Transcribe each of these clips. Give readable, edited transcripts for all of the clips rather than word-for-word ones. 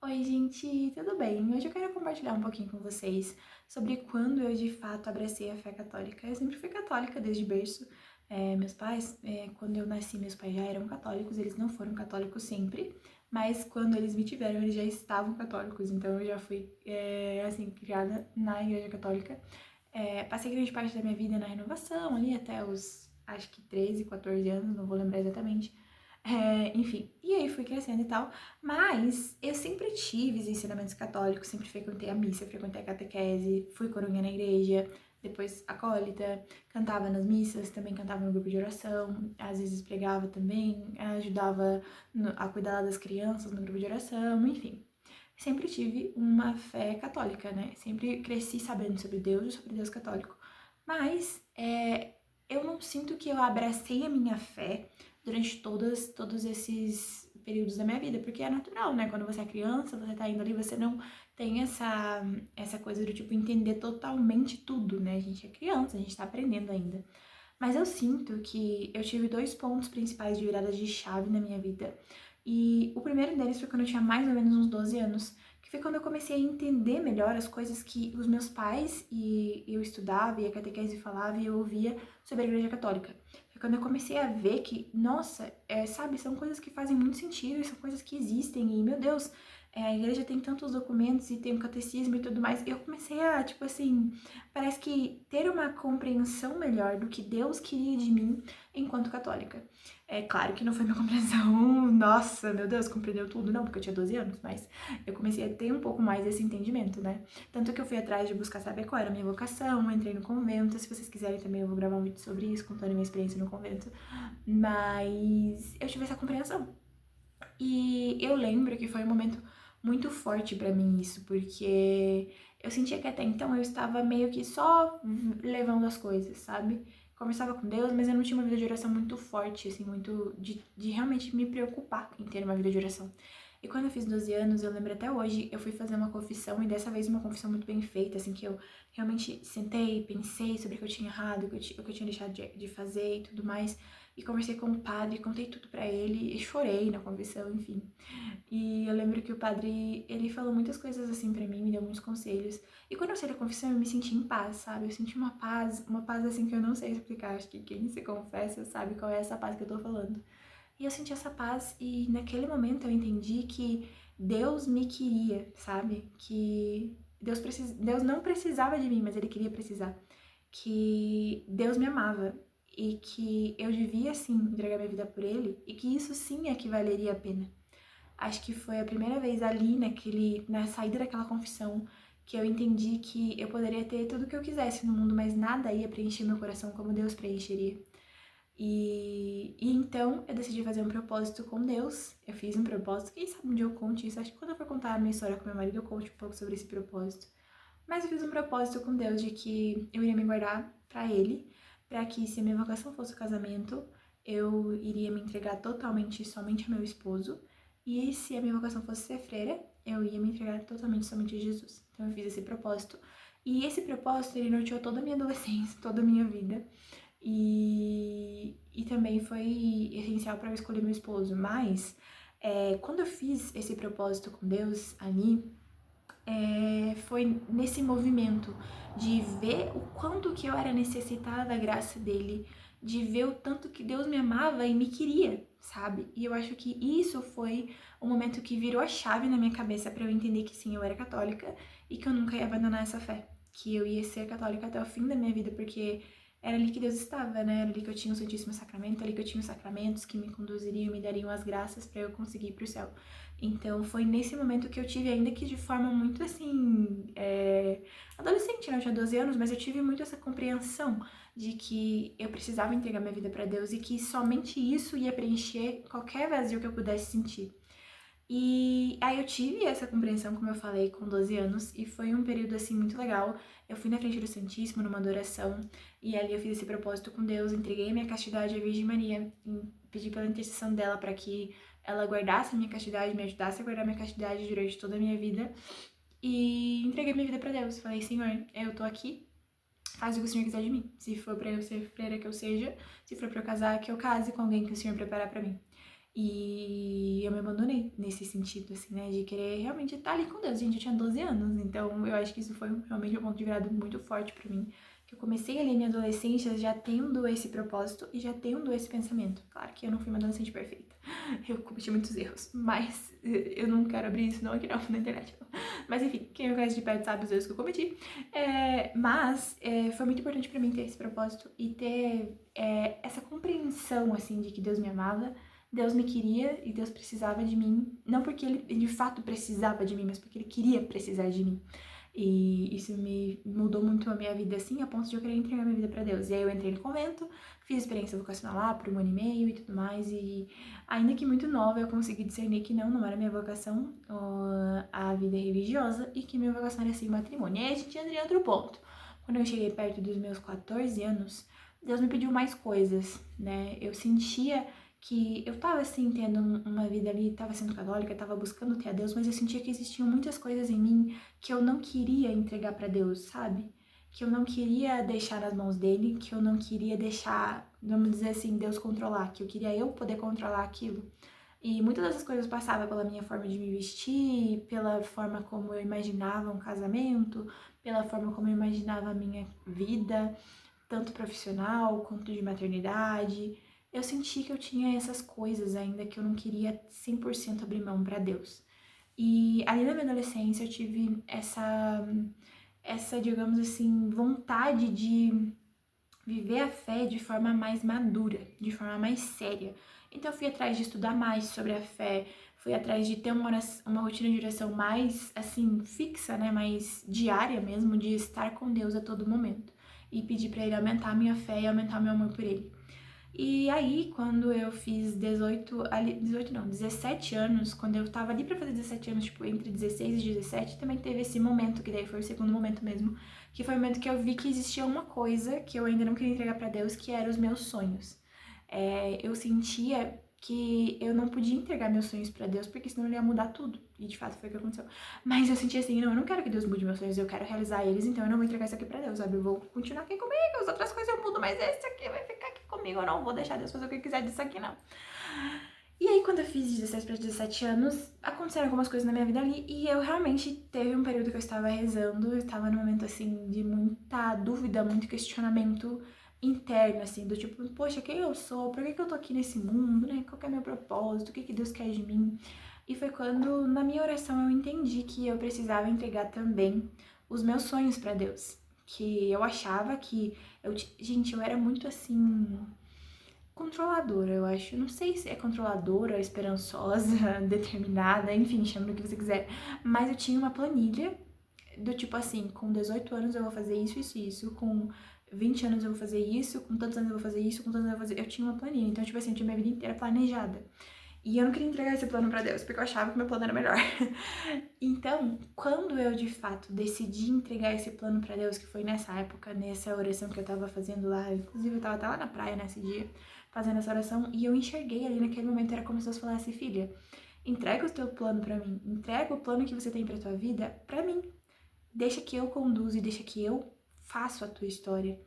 Oi, gente, tudo bem? Hoje eu quero compartilhar um pouquinho com vocês sobre quando eu de fato abracei a fé católica. Eu sempre fui católica desde berço. Meus pais, quando eu nasci, meus pais já eram católicos, eles não foram católicos sempre, mas quando eles me tiveram, eles já estavam católicos, então eu já fui, assim, criada na Igreja Católica. Passei grande parte da minha vida na renovação, ali até os, acho que 13, 14 anos, não vou lembrar exatamente. Enfim, e aí fui crescendo e tal, mas eu sempre tive os ensinamentos católicos, sempre frequentei a missa, frequentei a catequese, fui coroinha na igreja, depois acólita, cantava nas missas, também cantava no grupo de oração, às vezes pregava também, ajudava a cuidar das crianças no grupo de oração, enfim. Sempre tive uma fé católica, né? Sempre cresci sabendo sobre Deus e sobre Deus católico. Mas eu não sinto que eu abracei a minha fé durante todos esses períodos da minha vida, porque é natural, né? Quando você é criança, você tá indo ali, você não tem essa coisa do tipo entender totalmente tudo, né? A gente é criança, a gente tá aprendendo ainda. Mas eu sinto que eu tive dois pontos principais de virada de chave na minha vida. E o primeiro deles foi quando eu tinha mais ou menos uns 12 anos, que foi quando eu comecei a entender melhor as coisas que os meus pais e eu estudava e a catequese falava e eu ouvia sobre a Igreja Católica. Foi quando eu comecei a ver que, nossa, sabe, são coisas que fazem muito sentido e são coisas que existem e, meu Deus, a igreja tem tantos documentos e tem o catecismo e tudo mais. E eu comecei a, tipo assim, parece que ter uma compreensão melhor do que Deus queria de mim enquanto católica. É claro que não foi uma compreensão, nossa, meu Deus, compreendeu tudo, não, porque eu tinha 12 anos, mas eu comecei a ter um pouco mais esse entendimento, né? Tanto que eu fui atrás de buscar saber qual era a minha vocação, entrei no convento, se vocês quiserem também eu vou gravar um vídeo sobre isso, contando a minha experiência no convento, mas eu tive essa compreensão. E eu lembro que foi um momento muito forte pra mim isso, porque eu sentia que até então eu estava meio que só levando as coisas, sabe? Conversava com Deus, mas eu não tinha uma vida de oração muito forte, assim, muito de realmente me preocupar em ter uma vida de oração. E quando eu fiz 12 anos, eu lembro até hoje, eu fui fazer uma confissão, e dessa vez uma confissão muito bem feita, assim, que eu realmente sentei, pensei sobre o que eu tinha errado, o que eu tinha deixado de fazer e tudo mais, e conversei com o padre, contei tudo pra ele, e chorei na confissão, enfim. E eu lembro que o padre, ele falou muitas coisas assim pra mim, me deu muitos conselhos. E quando eu saí da confissão, eu me senti em paz, sabe? Eu senti uma paz assim que eu não sei explicar. Acho que quem se confessa sabe qual é essa paz que eu tô falando. E eu senti essa paz e naquele momento eu entendi que Deus me queria, sabe? Que Deus não precisava de mim, mas ele queria precisar. Que Deus me amava e que eu devia sim entregar minha vida por ele e que isso sim é que valeria a pena. Acho que foi a primeira vez ali na saída daquela confissão que eu entendi que eu poderia ter tudo o que eu quisesse no mundo, mas nada ia preencher meu coração como Deus preencheria. E então eu decidi fazer um propósito com Deus. Eu fiz um propósito, quem sabe um dia eu conte isso. Acho que quando eu for contar a minha história com meu marido, eu conte um pouco sobre esse propósito. Mas eu fiz um propósito com Deus de que eu iria me guardar pra Ele, pra que se a minha vocação fosse o casamento, eu iria me entregar totalmente somente ao meu esposo. E se a minha vocação fosse ser freira, eu ia me entregar totalmente somente a Jesus. Então eu fiz esse propósito. E esse propósito, ele norteou toda a minha adolescência, toda a minha vida. E também foi essencial para eu escolher meu esposo. Mas, quando eu fiz esse propósito com Deus ali, foi nesse movimento de ver o quanto que eu era necessitada da graça dele, de ver o tanto que Deus me amava e me queria, sabe? E eu acho que isso foi o momento que virou a chave na minha cabeça para eu entender que sim, eu era católica e que eu nunca ia abandonar essa fé, que eu ia ser católica até o fim da minha vida, porque era ali que Deus estava, né? Era ali que eu tinha o Santíssimo Sacramento, ali que eu tinha os sacramentos que me conduziriam, me dariam as graças para eu conseguir ir pro céu. Então foi nesse momento que eu tive, ainda que de forma muito assim, adolescente, né? Eu tinha 12 anos, mas eu tive muito essa compreensão de que eu precisava entregar minha vida para Deus e que somente isso ia preencher qualquer vazio que eu pudesse sentir. E aí eu tive essa compreensão, como eu falei, com 12 anos, e foi um período assim muito legal. Eu fui na frente do Santíssimo numa adoração, e ali eu fiz esse propósito com Deus, entreguei minha castidade à Virgem Maria, pedi pela intercessão dela para que ela guardasse a minha castidade, me ajudasse a guardar minha castidade durante toda a minha vida, e entreguei minha vida para Deus. Falei, Senhor, eu tô aqui, faz o que o Senhor quiser de mim. Se for para eu ser freira, que eu seja, se for para eu casar, que eu case com alguém que o Senhor preparar para mim. E eu me abandonei nesse sentido, assim, né, de querer realmente estar ali com Deus. Gente, eu tinha 12 anos, então eu acho que isso foi realmente um ponto de virada muito forte pra mim. Que eu comecei ali minha adolescência já tendo esse propósito e já tendo esse pensamento. Claro que eu não fui uma adolescente perfeita. Eu cometi muitos erros, mas eu não quero abrir isso não aqui não, na internet. Não. Mas enfim, quem me conhece de perto sabe os erros que eu cometi. Foi muito importante pra mim ter esse propósito e ter essa compreensão, assim, de que Deus me amava, Deus me queria e Deus precisava de mim. Não porque ele de fato precisava de mim, mas porque ele queria precisar de mim. E isso me mudou muito a minha vida, assim, a ponto de eu querer entregar minha vida pra Deus. E aí eu entrei no convento, fiz experiência vocacional lá por 1 ano e meio e tudo mais. E ainda que muito nova, eu consegui discernir que não era minha vocação a vida religiosa e que minha vocação era, assim, o matrimônio. E aí a gente entra em outro ponto. Quando eu cheguei perto dos meus 14 anos, Deus me pediu mais coisas, né? Eu sentia que eu tava, assim, tendo uma vida ali, tava sendo católica, tava buscando ter a Deus, mas eu sentia que existiam muitas coisas em mim que eu não queria entregar pra Deus, sabe? Que eu não queria deixar nas mãos dele, que eu não queria deixar, vamos dizer assim, Deus controlar, que eu queria eu poder controlar aquilo. E muitas dessas coisas passavam pela minha forma de me vestir, pela forma como eu imaginava um casamento, pela forma como eu imaginava a minha vida, tanto profissional quanto de maternidade. Eu senti que eu tinha essas coisas ainda que eu não queria 100% abrir mão pra Deus. E ali na minha adolescência eu tive essa, digamos assim, vontade de viver a fé de forma mais madura, de forma mais séria. Então eu fui atrás de estudar mais sobre a fé, fui atrás de ter uma rotina de oração mais, assim, fixa, né, mais diária mesmo, de estar com Deus a todo momento. E pedir pra Ele aumentar a minha fé e aumentar meu amor por Ele. E aí, quando eu fiz 17 anos, quando eu tava ali pra fazer 17 anos, tipo, entre 16 e 17, também teve esse momento, que daí foi o segundo momento mesmo, que foi o momento que eu vi que existia uma coisa que eu ainda não queria entregar pra Deus, que eram os meus sonhos. Eu sentia que eu não podia entregar meus sonhos pra Deus, porque senão ele ia mudar tudo. E de fato foi o que aconteceu. Mas eu sentia assim, não, eu não quero que Deus mude meus sonhos, eu quero realizar eles, então eu não vou entregar isso aqui pra Deus, sabe? Eu vou continuar aqui comigo, as outras coisas eu mudo, mas esse aqui vai ficar aqui comigo, eu não vou deixar Deus fazer o que quiser disso aqui, não. E aí, quando eu fiz 16 para 17 anos, aconteceram algumas coisas na minha vida ali e eu realmente teve um período que eu estava rezando, eu estava num momento, assim, de muita dúvida, muito questionamento interno, assim, do tipo, poxa, quem eu sou? Por que eu tô aqui nesse mundo, né? Qual que é meu propósito? O que Deus quer de mim? E foi quando, na minha oração, eu entendi que eu precisava entregar também os meus sonhos para Deus. Que eu achava que... Gente, eu era muito, assim, controladora, eu acho. Não sei se é controladora, esperançosa, determinada, enfim, chama do que você quiser. Mas eu tinha uma planilha do tipo assim, com 18 anos eu vou fazer isso, isso, isso. Com 20 anos eu vou fazer isso, com tantos anos eu vou fazer isso, com tantos anos eu vou fazer... Eu tinha uma planilha, então, tipo assim, eu tinha minha vida inteira planejada. E eu não queria entregar esse plano pra Deus, porque eu achava que meu plano era melhor. Então, quando eu, de fato, decidi entregar esse plano pra Deus, que foi nessa época, nessa oração que eu tava fazendo lá, inclusive eu tava até lá na praia nesse dia, fazendo essa oração, e eu enxerguei ali naquele momento, era como se Deus falasse, filha, entrega o teu plano pra mim, entrega o plano que você tem pra tua vida pra mim. Deixa que eu conduzo e deixa que eu faço a tua história.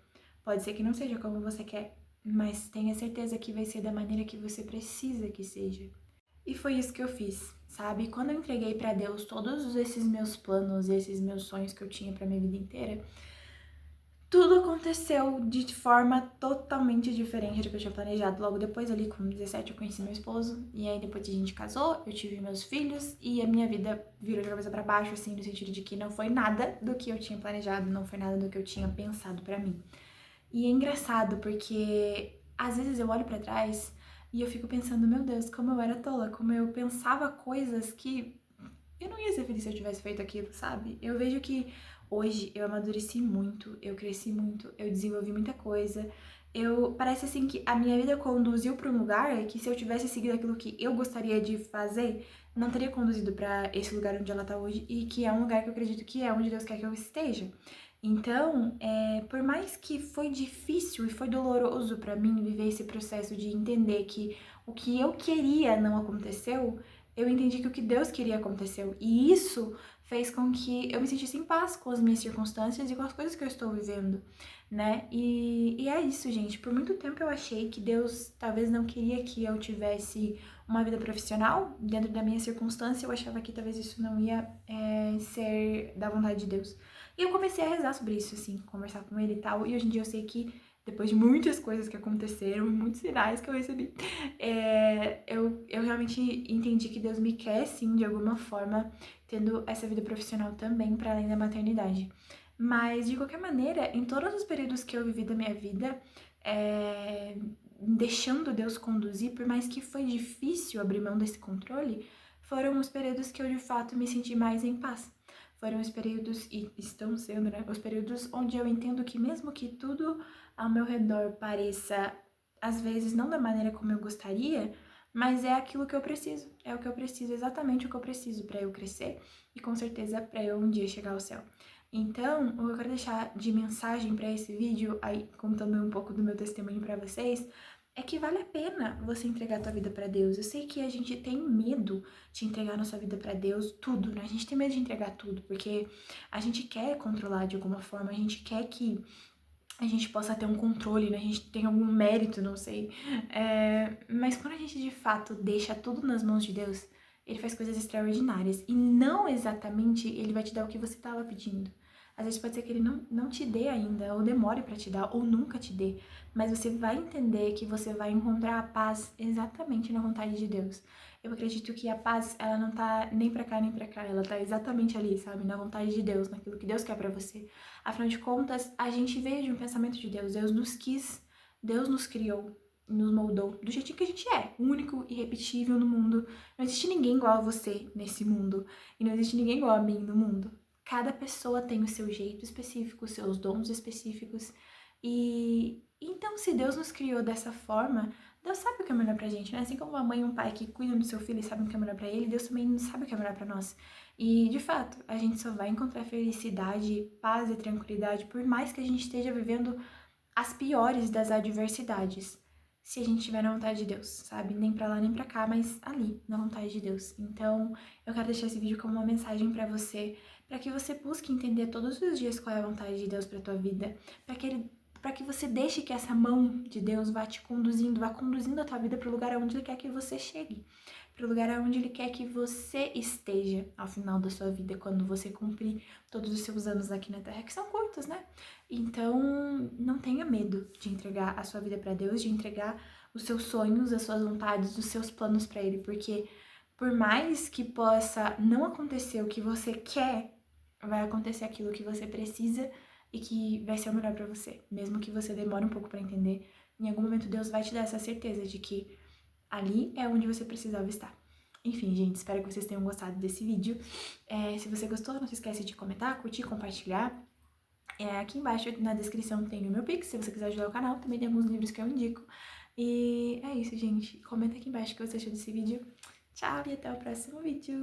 Pode ser que não seja como você quer, mas tenha certeza que vai ser da maneira que você precisa que seja. E foi isso que eu fiz, sabe? Quando eu entreguei pra Deus todos esses meus planos, esses meus sonhos que eu tinha pra minha vida inteira, tudo aconteceu de forma totalmente diferente do que eu tinha planejado. Logo depois, ali com 17, eu conheci meu esposo. E aí, depois a gente casou, eu tive meus filhos. E a minha vida virou de cabeça pra baixo, assim, no sentido de que não foi nada do que eu tinha planejado, não foi nada do que eu tinha pensado pra mim. E é engraçado, porque às vezes eu olho pra trás e eu fico pensando, meu Deus, como eu era tola, como eu pensava coisas que eu não ia ser feliz se eu tivesse feito aquilo, sabe? Eu vejo que hoje eu amadureci muito, eu cresci muito, eu desenvolvi muita coisa. Parece assim que a minha vida conduziu para um lugar que se eu tivesse seguido aquilo que eu gostaria de fazer, não teria conduzido para esse lugar onde ela tá hoje e que é um lugar que eu acredito que é onde Deus quer que eu esteja. Então, por mais que foi difícil e foi doloroso para mim viver esse processo de entender que o que eu queria não aconteceu, eu entendi que o que Deus queria aconteceu. E isso fez com que eu me sentisse em paz com as minhas circunstâncias e com as coisas que eu estou vivendo, né? E é isso, gente. Por muito tempo eu achei que Deus talvez não queria que eu tivesse uma vida profissional dentro da minha circunstância. Eu achava que talvez isso não ia ser da vontade de Deus. E eu comecei a rezar sobre isso, assim, conversar com ele e tal. E hoje em dia eu sei que depois de muitas coisas que aconteceram, muitos sinais que eu recebi, eu realmente entendi que Deus me quer, sim, de alguma forma, tendo essa vida profissional também, para além da maternidade. Mas, de qualquer maneira, em todos os períodos que eu vivi da minha vida, deixando Deus conduzir, por mais que foi difícil abrir mão desse controle, foram os períodos que eu, de fato, me senti mais em paz. Foram os períodos, e estão sendo, né, os períodos onde eu entendo que mesmo que tudo ao meu redor pareça, às vezes, não da maneira como eu gostaria, mas é aquilo que eu preciso. É o que eu preciso, exatamente o que eu preciso para eu crescer e com certeza para eu um dia chegar ao céu. Então, o que eu quero deixar de mensagem para esse vídeo, aí contando um pouco do meu testemunho para vocês, é que vale a pena você entregar a tua vida para Deus. Eu sei que a gente tem medo de entregar a nossa vida para Deus, tudo, né? A gente tem medo de entregar tudo, porque a gente quer controlar de alguma forma, a gente quer que a gente possa ter um controle, né? A gente tem algum mérito, não sei. Mas quando a gente de fato deixa tudo nas mãos de Deus, ele faz coisas extraordinárias. E não exatamente ele vai te dar o que você estava pedindo. Às vezes pode ser que ele não te dê ainda, ou demore para te dar, ou nunca te dê. Mas você vai entender que você vai encontrar a paz exatamente na vontade de Deus. Eu acredito que a paz, ela não tá nem pra cá nem pra cá, ela tá exatamente ali, sabe? Na vontade de Deus, naquilo que Deus quer pra você. Afinal de contas, a gente veio de um pensamento de Deus. Deus nos quis, Deus nos criou, nos moldou do jeitinho que a gente é, único e irrepetível no mundo. Não existe ninguém igual a você nesse mundo. E não existe ninguém igual a mim no mundo. Cada pessoa tem o seu jeito específico, os seus dons específicos. E então, se Deus nos criou dessa forma, Deus sabe o que é melhor pra gente, né? Assim como uma mãe e um pai que cuidam do seu filho e sabem o que é melhor pra ele, Deus também sabe o que é melhor pra nós. E, de fato, a gente só vai encontrar felicidade, paz e tranquilidade, por mais que a gente esteja vivendo as piores das adversidades, se a gente estiver na vontade de Deus, sabe? Nem pra lá nem pra cá, mas ali, na vontade de Deus. Então, eu quero deixar esse vídeo como uma mensagem pra você, pra que você busque entender todos os dias qual é a vontade de Deus pra tua vida, para que você deixe que essa mão de Deus vá te conduzindo, vá conduzindo a tua vida para o lugar onde Ele quer que você chegue, para o lugar onde Ele quer que você esteja ao final da sua vida, quando você cumprir todos os seus anos aqui na Terra, que são curtos, né? Então, não tenha medo de entregar a sua vida para Deus, de entregar os seus sonhos, as suas vontades, os seus planos para Ele, porque por mais que possa não acontecer o que você quer, vai acontecer aquilo que você precisa e que vai ser o melhor pra você. Mesmo que você demore um pouco pra entender, em algum momento Deus vai te dar essa certeza de que ali é onde você precisava estar. Enfim, gente, espero que vocês tenham gostado desse vídeo. Se você gostou, não se esquece de comentar, curtir, compartilhar. Aqui embaixo na descrição tem o meu Pix, se você quiser ajudar o canal, também tem alguns livros que eu indico. E é isso, gente. Comenta aqui embaixo o que você achou desse vídeo. Tchau e até o próximo vídeo!